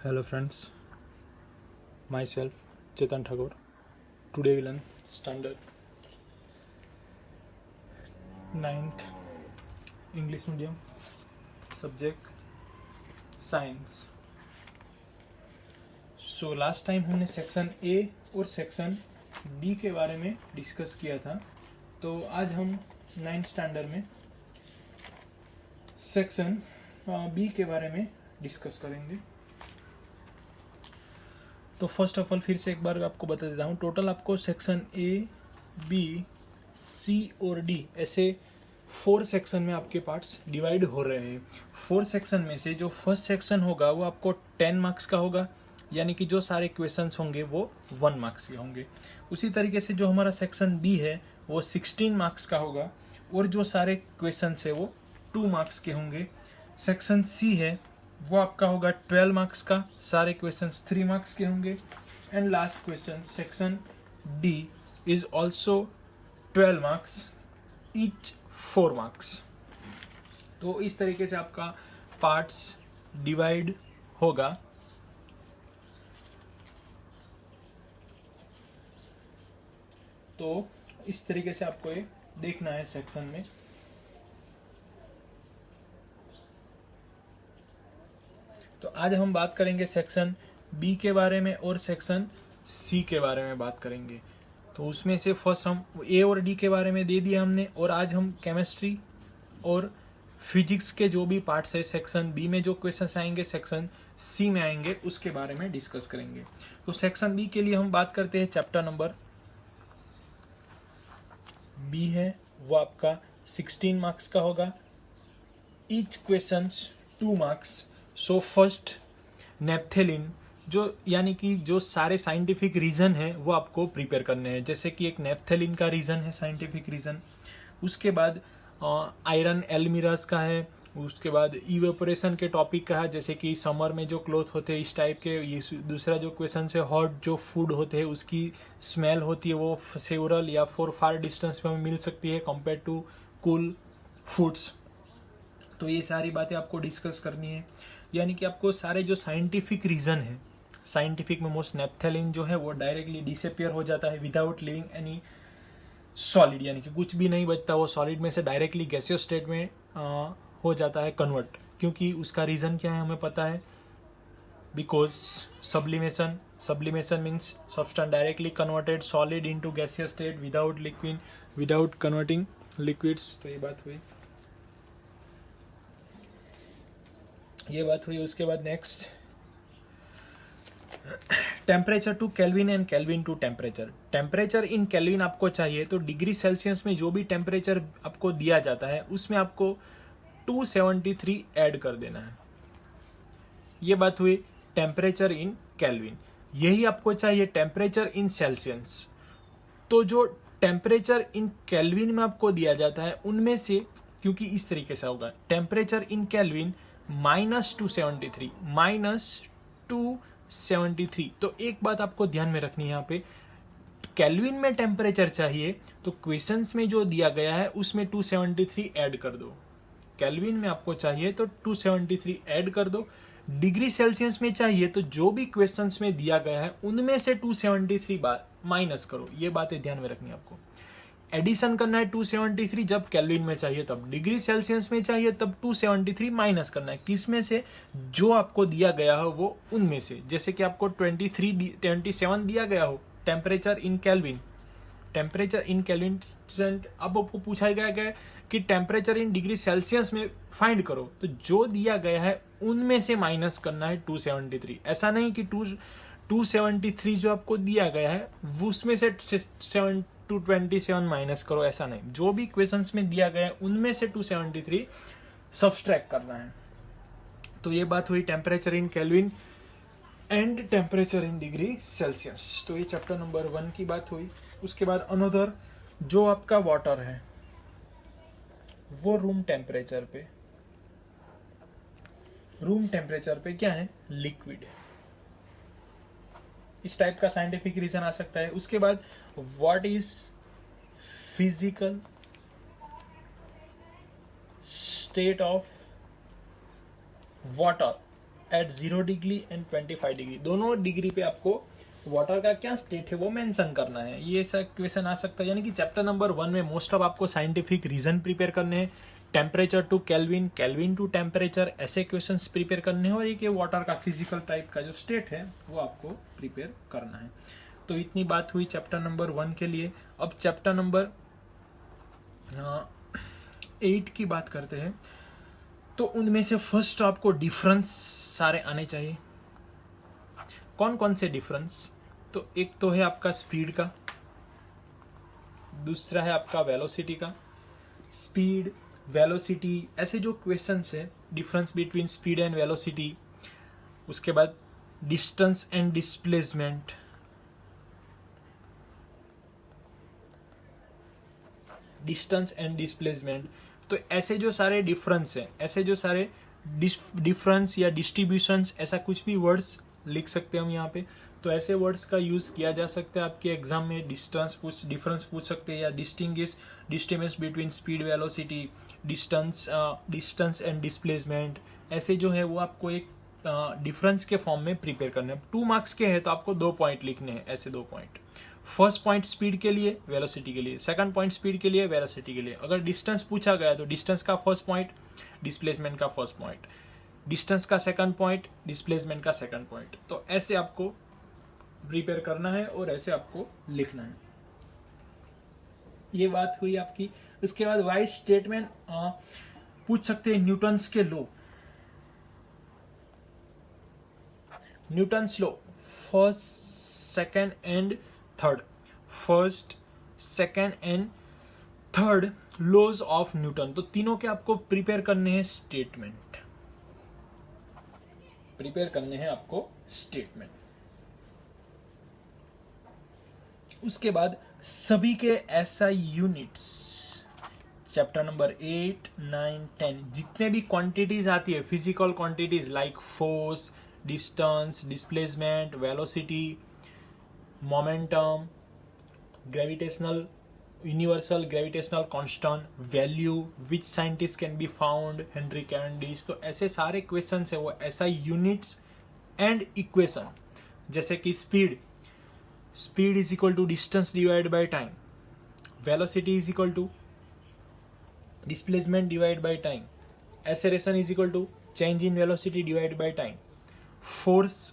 Hello friends, myself Chetan Thakur. Today we learn standard 9th English medium subject science. So last time हमने section A और section D के बारे में discuss किया था, तो आज हम 9th स्टैंडर्ड में सेक्शन बी के बारे में डिस्कस करेंगे। तो फर्स्ट ऑफ ऑल फिर से एक बार आपको बता देता हूँ, टोटल आपको सेक्शन ए, बी, सी और डी ऐसे 4 सेक्शन में आपके पार्ट्स डिवाइड हो रहे हैं। 4 सेक्शन में से जो फर्स्ट सेक्शन होगा वो आपको 10 मार्क्स का होगा, यानी कि जो सारे क्वेश्चंस होंगे वो 1 मार्क्स के होंगे। उसी तरीके से जो हमारा सेक्शन बी है वो 16 मार्क्स का होगा और जो सारे क्वेश्चंस है वो 2 मार्क्स के होंगे। सेक्शन सी है वो आपका होगा 12 मार्क्स का, सारे क्वेश्चंस 3 मार्क्स के होंगे। And last question section D is also 12 marks, each 4 marks. तो इस तरीके से आपका पार्ट्स डिवाइड होगा। तो इस तरीके से आपको ये देखना है सेक्शन में। तो आज हम बात करेंगे सेक्शन बी के बारे में और सेक्शन सी के बारे में बात करेंगे। तो उसमें से फर्स्ट हम ए और डी के बारे में दे दिया हमने, और आज हम केमिस्ट्री और फिजिक्स के जो भी पार्ट्स है सेक्शन बी में जो क्वेश्चंस आएंगे सेक्शन सी में आएंगे उसके बारे में डिस्कस करेंगे। तो सेक्शन बी के लिए हम बात करते हैं, चैप्टर नंबर बी है वो आपका 16 मार्क्स का होगा, each question 2 marks. So first naphthalene, जो यानी कि जो सारे साइंटिफिक रीजन है वो आपको प्रिपेयर करने हैं। जैसे कि एक नेप्थेलिन का रीजन है साइंटिफिक रीजन, उसके बाद आयरन एल्मिराज का है, उसके बाद इवेपोरेशन के टॉपिक का है, जैसे कि समर में जो क्लोथ होते हैं इस टाइप के। ये दूसरा जो क्वेश्चन है हॉट जो फूड होते हैं उसकी स्मेल होती है वो सेवरल या फॉर फार डिस्टेंस पे हमें मिल सकती है कंपेयर टू कूल फूड्स। तो ये सारी बातें आपको डिस्कस करनी है, यानी कि आपको सारे जो साइंटिफिक रीजन है, साइंटिफिक में मोस्ट नेप्थेलिन जो है वो डायरेक्टली डिसअपियर हो जाता है विदाउट लिविंग एनी सॉलिड, यानी कि कुछ भी नहीं बचता, वो सॉलिड में से डायरेक्टली गैसियस स्टेट में हो जाता है कन्वर्ट। क्योंकि उसका रीजन क्या है हमें पता है, because sublimation. Sublimation means substance directly converted solid into gaseous state without liquid, without converting liquids. तो ये बात हुई, उसके बाद next temperature to kelvin and kelvin to temperature. Temperature in kelvin आपको चाहिए तो डिग्री सेल्सियस में जो भी टेम्परेचर आपको दिया जाता है उसमें आपको 273 ऐड कर देना है। ये बात हुई टेम्परेचर इन केल्विन। यही आपको चाहिए टेम्परेचर इन सेल्सियस। तो जो टेम्परेचर इन केल्विन में आपको दिया जाता है उनमें से, क्योंकि इस तरीके से होगा टेम्परेचर इन केल्विन -273 -273। तो एक बात आपको ध्यान में रखनी है यहाँ पे, केल्विन में टेम्परेचर चाहिए तो क्वेश्चंस में जो दिया गया है उसमें 273 ऐड कर दो। केल्विन में आपको चाहिए तो 273 ऐड कर दो। डिग्री सेल्सियस में चाहिए तो जो भी क्वेश्चंस में दिया गया है उनमें से 273 माइनस करो। ये बातें ध्यान में रखनी है आपको। एडिशन करना है 273 जब केल्विन में चाहिए तब, डिग्री सेल्सियस में चाहिए तब 273 माइनस करना है। किसमें से? जो आपको दिया गया हो वो उनमें से। जैसे कि आपको 27 दिया गया हो temperature in kelvin, temperature in kelvin, अब आपको पूछा गया कि टेम्परेचर इन डिग्री सेल्सियस में फाइंड करो, तो जो दिया गया है उनमें से माइनस करना है 273। ऐसा नहीं कि 273 जो आपको दिया गया है उसमें से 227 माइनस करो, ऐसा नहीं। जो भी क्वेश्चंस में दिया गया है उनमें से 273 सब्सट्रैक्ट करना है। तो ये बात हुई temperature in kelvin and temperature in degree Celsius. तो ये चैप्टर नंबर 1 की बात हुई। उसके बाद अनदर जो आपका वाटर है वो रूम टेम्परेचर पे क्या है? लिक्विड है। इस टाइप का साइंटिफिक रीजन आ सकता है। उसके बाद what is physical state of water at 0 degree and 25 degree, दोनों डिग्री पे आपको वाटर का क्या स्टेट है वो मेंशन करना है। ये ऐसा क्वेश्चन आ सकता है, यानी कि चैप्टर नंबर 1 में मोस्ट ऑफ आपको साइंटिफिक रीजन प्रिपेयर करने हैं, temperature to kelvin, kelvin to temperature, ऐसे क्वेश्चंस प्रिपेयर करने हैं, और एक वाटर का फिजिकल टाइप का जो स्टेट है वो आपको प्रिपेयर करना है। तो इतनी बात हुई चैप्टर नंबर 1 के लिए। अब चैप्टर नंबर 8 की बात करते हैं। तो उनमें से फर्स्ट आपको डिफरेंस सारे आने चाहिए। कौन कौन से डिफरेंस? तो एक तो है आपका स्पीड का, दूसरा है आपका वेलोसिटी का। स्पीड, वेलोसिटी, ऐसे जो क्वेश्चंस है, difference between speed and velocity. उसके बाद distance and displacement, distance and displacement. तो ऐसे जो सारे डिफरेंस है, ऐसे जो सारे डिफरेंस या डिस्ट्रीब्यूशंस, ऐसा कुछ भी वर्ड्स लिख सकते हैं हम यहाँ पे। तो ऐसे वर्ड्स का यूज किया जा सकता है आपके एग्जाम में। डिफरेंस पूछ सकते हैं, या distinguish between speed, velocity, distance and displacement. ऐसे जो है वो आपको एक डिफरेंस के फॉर्म में प्रिपेयर करना है। 2 मार्क्स के हैं तो आपको 2 पॉइंट लिखने हैं, ऐसे 2 पॉइंट। फर्स्ट पॉइंट स्पीड के लिए, वेलोसिटी के लिए, सेकंड पॉइंट स्पीड के लिए, वेलोसिटी के लिए। अगर डिस्टेंस पूछा गया तो डिस्टेंस का फर्स्ट पॉइंट, डिस्प्लेसमेंट का फर्स्ट पॉइंट, डिस्टेंस का सेकंड पॉइंट, डिस्प्लेसमेंट का सेकंड पॉइंट। तो ऐसे आपको प्रिपेयर करना है और ऐसे आपको लिखना है। ये बात हुई आपकी। उसके बाद वाइज स्टेटमेंट पूछ सकते हैं न्यूटन्स के law. Newton's law, first, second and third, first, second and third laws of Newton. तो तीनों के आपको प्रिपेयर करने हैं स्टेटमेंट, प्रिपेयर करने हैं आपको स्टेटमेंट। उसके बाद सभी के एसआई यूनिट्स, चैप्टर नंबर 8, 9, 10, जितने भी क्वांटिटीज आती है, physical quantities like force, distance, displacement, velocity, momentum, gravitational, universal gravitational constant, value, which scientist can be found, Henry Cavendish. तो ऐसे सारे क्वेश्चन है वो एसआई यूनिट्स एंड इक्वेशन, जैसे कि speed is equal to distance divide by time, velocity is equal to displacement divide by time, acceleration is equal to change in velocity divide by time, force,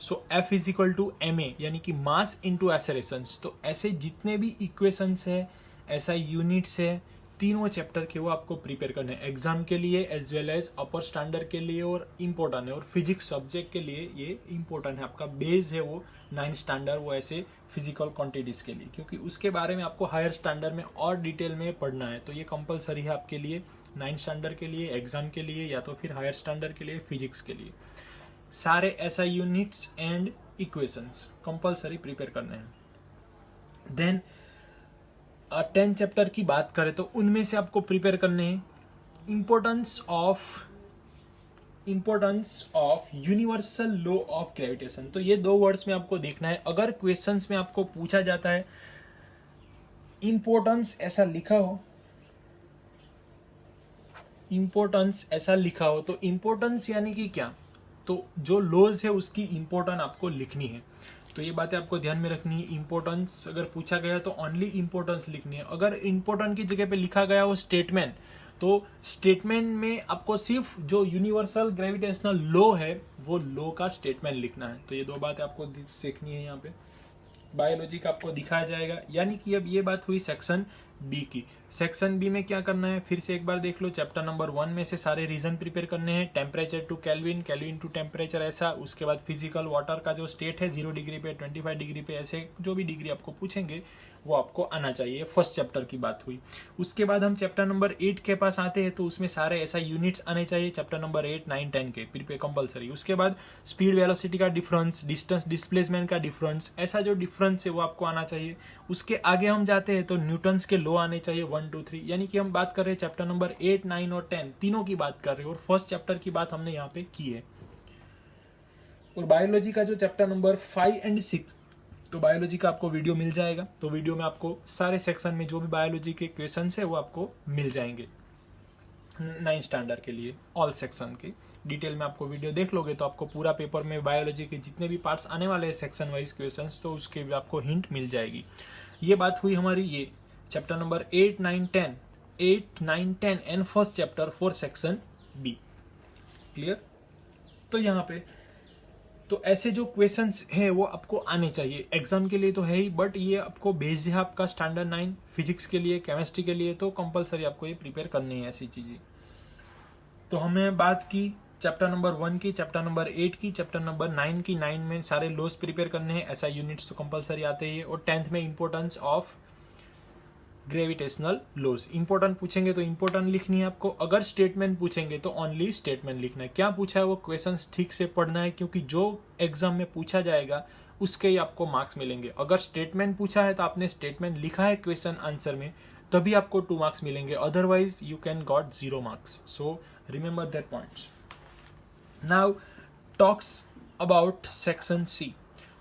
so F is equal to ma, यानी कि mass into acceleration. तो ऐसे जितने भी equations है, ऐसा units है, तीनों चैप्टर के वो आपको प्रिपेयर करने हैं एग्जाम के लिए as well as upper standard के लिए, और इम्पोर्टेंट है। और फिजिक्स सब्जेक्ट के लिए ये इम्पोर्टेंट है, आपका बेस है वो 9th स्टैंडर्ड, वो ऐसे फिजिकल क्वांटिटीज के लिए, क्योंकि उसके बारे में आपको हायर स्टैंडर्ड में और डिटेल में पढ़ना है। तो ये कंपलसरी है आपके लिए 9th स्टैंडर्ड के लिए, एग्जाम के लिए, या तो फिर हायर स्टैंडर्ड के लिए फिजिक्स के लिए। सारे ऐसा units and equations compulsory prepare करने हैं। देन 10 चैप्टर की बात करें तो उनमें से आपको प्रिपेयर करने हैं importance of universal law of gravitation. तो ये 2 वर्ड्स में आपको देखना है। अगर क्वेश्चंस में आपको पूछा जाता है इंपॉर्टेंस ऐसा लिखा हो, इंपॉर्टेंस ऐसा लिखा हो, तो इंपॉर्टेंस यानी कि क्या, तो जो लॉज है उसकी इंपॉर्टेंस आपको लिखनी है। तो ये बातें आपको ध्यान में रखनी है। इंपॉर्टेंस अगर पूछा गया तो ओनली इंपॉर्टेंस लिखनी है। अगर इंपॉर्टेंट की जगह पे लिखा गया हो स्टेटमेंट, तो स्टेटमेंट में आपको सिर्फ जो यूनिवर्सल ग्रेविटेशनल लॉ है वो लॉ का स्टेटमेंट लिखना है। तो ये 2 बातें आपको सीखनी है। यहाँ पे बायोलॉजी का आपको दिखाया जाएगा। यानी कि अब ये बात हुई सेक्शन बी की। सेक्शन बी में क्या करना है, फिर से एक बार देख लो। चैप्टर नंबर 1 में से सारे रीजन प्रिपेयर करने हैं। Temperature to kelvin, kelvin to temperature, ऐसा। उसके बाद फिजिकल वाटर का जो स्टेट है 0 डिग्री पे, 25 डिग्री पे, ऐसे जो भी डिग्री आपको पूछेंगे वो आपको आना चाहिए। फर्स्ट चैप्टर की बात हुई। उसके बाद हम चैप्टर नंबर 8 के पास आते हैं, तो उसमें सारे ऐसा यूनिट्स आने चाहिए चैप्टर नंबर 8, 9, 10 के प्रिपेयर कंपलसरी। उसके बाद स्पीड वेलोसिटी का डिफरेंस, डिस्टेंस डिस्प्लेसमेंट का डिफरेंस, ऐसा जो डिफरेंस है वो आपको आना चाहिए। उसके आगे हम जाते हैं तो न्यूटन्स के लॉ आने चाहिए 1, 2, 3। यानी कि हम बात कर रहे हैं चैप्टर नंबर 8, 9 और 10 तीनों की बात कर रहे हैं, और फर्स्ट चैप्टर की बात हमने यहाँ पे की है। और बायोलॉजी का जो चैप्टर नंबर 5 एंड 6, तो बायोलॉजी का आपको वीडियो मिल जाएगा। तो वीडियो में आपको सारे सेक्शन में जो भी बायोलॉजी के क्वेश्चंस है वो आपको मिल जाएंगे 9th स्टैंडर्ड के लिए, ऑल सेक्शन के। डिटेल में आपको वीडियो देख लोगे तो आपको पूरा पेपर में बायोलॉजी के जितने भी पार्ट्स आने वाले हैं सेक्शन वाइज क्वेश्चंस, तो उसके भी आपको हिंट मिल जाएगी। ये बात हुई हमारी ये chapter number 8, 9, 10 and first chapter for section B. Clear? तो यहाँ पे तो ऐसे जो क्वेश्चंस है वो आपको आने चाहिए, एग्जाम के लिए तो है ही, बट ये आपको बेस्ड है आपका स्टैंडर्ड 9 फिजिक्स के लिए, केमिस्ट्री के लिए, तो कंपलसरी आपको ये प्रिपेयर करनी है ऐसी चीजें। तो हमने बात की चैप्टर नंबर 1 की, चैप्टर नंबर 8 की, चैप्टर नंबर 9 की। 9 में सारे लॉज प्रिपेयर करने हैं, ऐसा यूनिट्स तो कंपलसरी आते ही है। और 10th में importance of gravitational laws important पूछेंगे तो इंपॉर्टेंट लिखनी है आपको। अगर स्टेटमेंट पूछेंगे तो ओनली स्टेटमेंट लिखना है। क्या पूछा है वो क्वेश्चंस ठीक से पढ़ना है, क्योंकि जो एग्जाम में पूछा जाएगा उसके ही आपको मार्क्स मिलेंगे। अगर स्टेटमेंट पूछा है तो आपने स्टेटमेंट लिखा है क्वेश्चन आंसर में, तभी आपको 2 मार्क्स मिलेंगे, otherwise you can got 0 marks. So remember that points. Now talks about section C.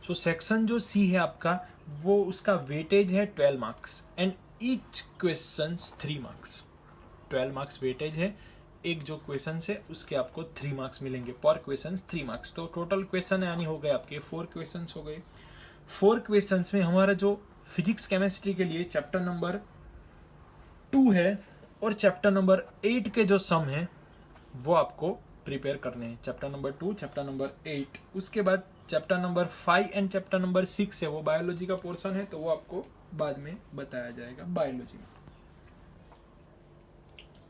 So section जो सी है आपका, वो उसका वेटेज है 12 marks and each question 3 marks. 12 marks weightage है, एक जो क्वेश्चन है उसके आपको 3 मार्क्स मिलेंगे, पर क्वेश्चन 3 मार्क्स। तो टोटल क्वेश्चन यानी हो गए आपके 4 क्वेश्चन हो गए। 4 क्वेश्चन में हमारा जो फिजिक्स केमिस्ट्री के लिए चैप्टर नंबर 2 है और चैप्टर नंबर 8 के जो सम है वो आपको प्रिपेयर करने हैं। चैप्टर नंबर 2, चैप्टर नंबर 8, उसके बाद chapter number 5 and chapter number 6 है, वो बायोलॉजी का पोर्शन है, तो वो आपको बाद में बताया जाएगा बायोलॉजी में।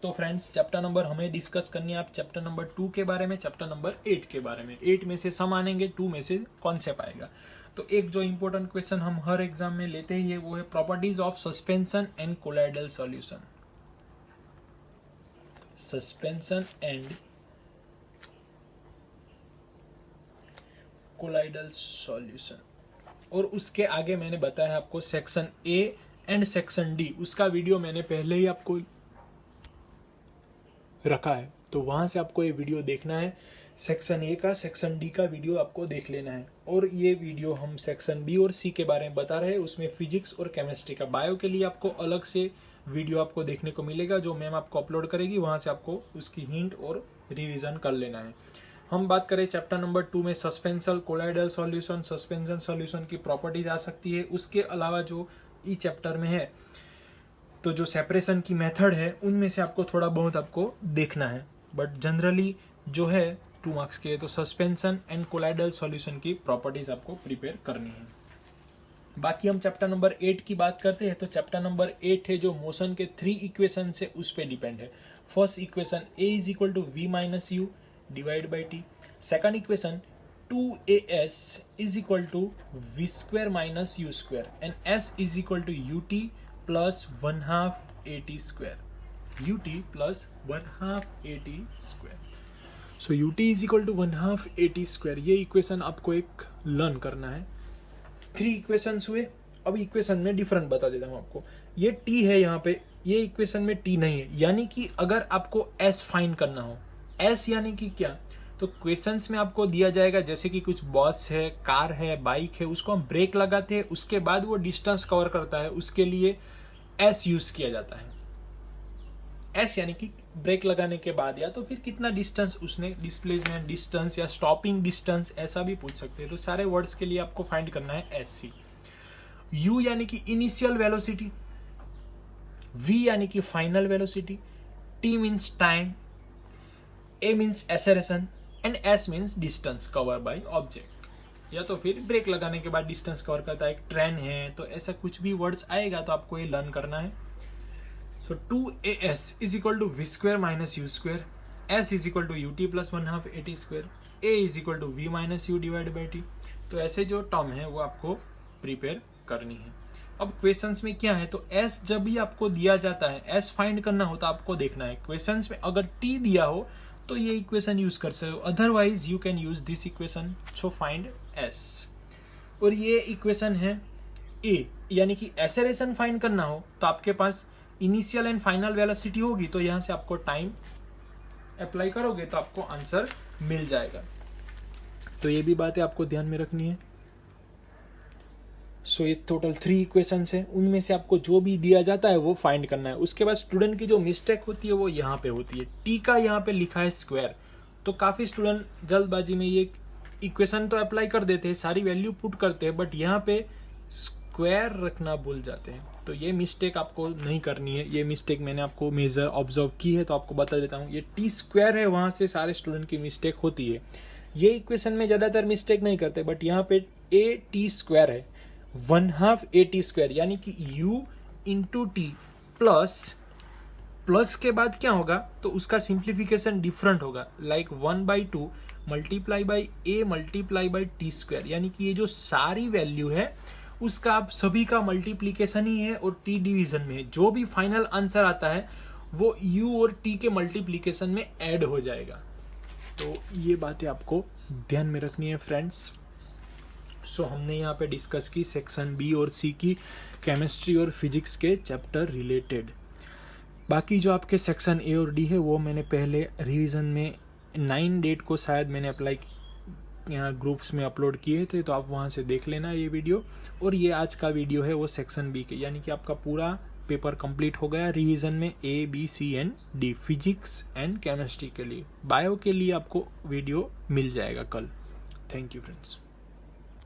तो फ्रेंड्स, चैप्टर नंबर हमें डिस्कस करनी है आप चैप्टर नंबर 2 के बारे में, चैप्टर नंबर 8 के बारे में। 8 में से सम आनेंगे, 2 में से कॉन्सेप्ट आएगा। तो एक जो इंपॉर्टेंट क्वेश्चन हम हर एग्जाम में लेते ही है वो है properties of suspension and colloidal solution. Suspension and colloidal solution. और उसके आगे मैंने बताया आपको section A and section D, उसका वीडियो मैंने पहले ही आपको रखा है, तो वहां से आपको ये वीडियो देखना है। सेक्शन ए का, सेक्शन डी का वीडियो आपको देख लेना है। और ये वीडियो हम सेक्शन बी और सी के बारे में बता रहे हैं, उसमें फिजिक्स और केमिस्ट्री का। बायो के लिए आपको अलग से वीडियो आपको देखने को मिलेगा, जो मैम आपको अपलोड करेगी, वहां से आपको उसकी हिंट और रिवीजन कर लेना है। हम बात करें चैप्टर नंबर 2 में suspension, colloidal solution, suspension solution की प्रॉपर्टीज आ सकती है। उसके अलावा जो ई चैप्टर में है तो जो सेपरेशन की मेथड है उनमें से आपको थोड़ा बहुत आपको देखना है, बट जनरली जो है 2 मार्क्स के, तो सस्पेंशन एंड कोलाइडल सॉल्यूशन की प्रॉपर्टीज आपको प्रिपेयर करनी है। बाकी हम चैप्टर नंबर 8 की बात करते हैं, तो चैप्टर नंबर 8 है जो मोशन के 3 इक्वेशन से उस पे डिपेंड है। First equation a = v - u divide by T. Second equation 2as = v² - u² and s = ut plus 1/2 at²। ut plus 1/2 at²। So ut = 1/2 at²। ये इक्वेशन आपको एक लर्न करना है। 3 इक्वेशंस हुए। अब इक्वेशन में डिफरेंट बता देता हूं आपको। ये t है यहाँ पे, ये इक्वेशन में t नहीं है, यानी कि अगर आपको s फाइंड करना हो, s यानी कि क्या, तो क्वेश्चंस में आपको दिया जाएगा जैसे कि कुछ बस है, कार है, बाइक है, उसको हम ब्रेक लगाते हैं, उसके बाद वो डिस्टेंस कवर करता है, उसके लिए s यूज किया जाता है। s यानी कि ब्रेक लगाने के बाद, या तो फिर कितना डिस्टेंस उसने, डिस्प्लेसमेंट डिस्टेंस या स्टॉपिंग डिस्टेंस, ऐसा भी पूछ सकते हैं। तो सारे वर्ड्स के लिए आपको फाइंड करना है sc। u यानी कि इनिशियल वेलोसिटी, v यानी कि final velocity, t means time, a means acceleration and s means distance cover by object. या तो फिर ब्रेक लगाने के बाद डिस्टेंस कवर करता है, एक ट्रेन है, तो ऐसा कुछ भी वर्ड्स आएगा तो आपको ये लर्न करना है। So 2as = v² - u², s = ut plus 1/2 at², a = v - u divide by t। तो ऐसे जो टर्म है वो आपको प्रिपेयर करनी है। अब क्वेश्चंस में क्या है, तो s जब भी आपको दिया जाता है, s फाइंड करना होता है, आपको देखना है क्वेश्चंस में अगर t दिया हो तो ये इक्वेशन यूज कर सकते हो, otherwise you can use this equation. So find s। और ये इक्वेशन है a, यानी कि एक्सेलरेशन फाइंड करना हो तो आपके पास इनिशियल एंड फाइनल वेलोसिटी होगी, तो यहां से आपको टाइम अप्लाई करोगे तो आपको आंसर मिल जाएगा। तो ये भी बातें आपको ध्यान में रखनी है। सो ये टोटल 3 इक्वेशंस है, उनमें से आपको जो भी दिया जाता है वो फाइंड करना है। उसके बाद स्टूडेंट की जो मिस्टेक होती है वो यहाँ पे होती है, टी का यहाँ पे लिखा है स्क्वायर, तो काफ़ी स्टूडेंट जल्दबाजी में ये इक्वेशन तो अप्लाई कर देते हैं, सारी वैल्यू पुट करते हैं, बट यहाँ पे स्क्वायर रखना भूल जाते हैं। तो ये मिस्टेक आपको नहीं करनी है। ये मिस्टेक मैंने आपको मेजर ऑब्जर्व की है तो आपको बता देता हूँ। ये टी स्क्वायर है, वहाँ से सारे स्टूडेंट की मिस्टेक होती है। ये इक्वेशन में ज़्यादातर मिस्टेक नहीं करते, बट यहाँ पे ए टी स्क्वायर है, 1/2 ए टी स्क्वायर, यानी कि u इंटू टी प्लस के बाद क्या होगा, तो उसका सिंप्लीफिकेशन डिफरेंट होगा, like 1/2 multiply by A multiply by T square, यानी कि ये जो सारी वैल्यू है उसका आप सभी का मल्टीप्लीकेशन ही है और टी डिवीजन में है। जो भी फाइनल आंसर आता है वो u और t के मल्टीप्लीकेशन में ऐड हो जाएगा। तो ये बातें आपको ध्यान में रखनी है फ्रेंड्स। सो हमने यहाँ पे डिस्कस की सेक्शन बी और सी की केमिस्ट्री और फिजिक्स के चैप्टर रिलेटेड। बाकी जो आपके सेक्शन ए और डी है वो मैंने पहले रिवीजन में 9 डेट को शायद मैंने अप्लाई यहाँ ग्रुप्स में अपलोड किए थे, तो आप वहाँ से देख लेना ये वीडियो। और ये आज का वीडियो है वो सेक्शन बी के, यानी कि आपका पूरा पेपर कंप्लीट हो गया रिवीजन में A B C and D, physics and chemistry के लिए। बायो के लिए आपको वीडियो मिल जाएगा कल। Thank you friends.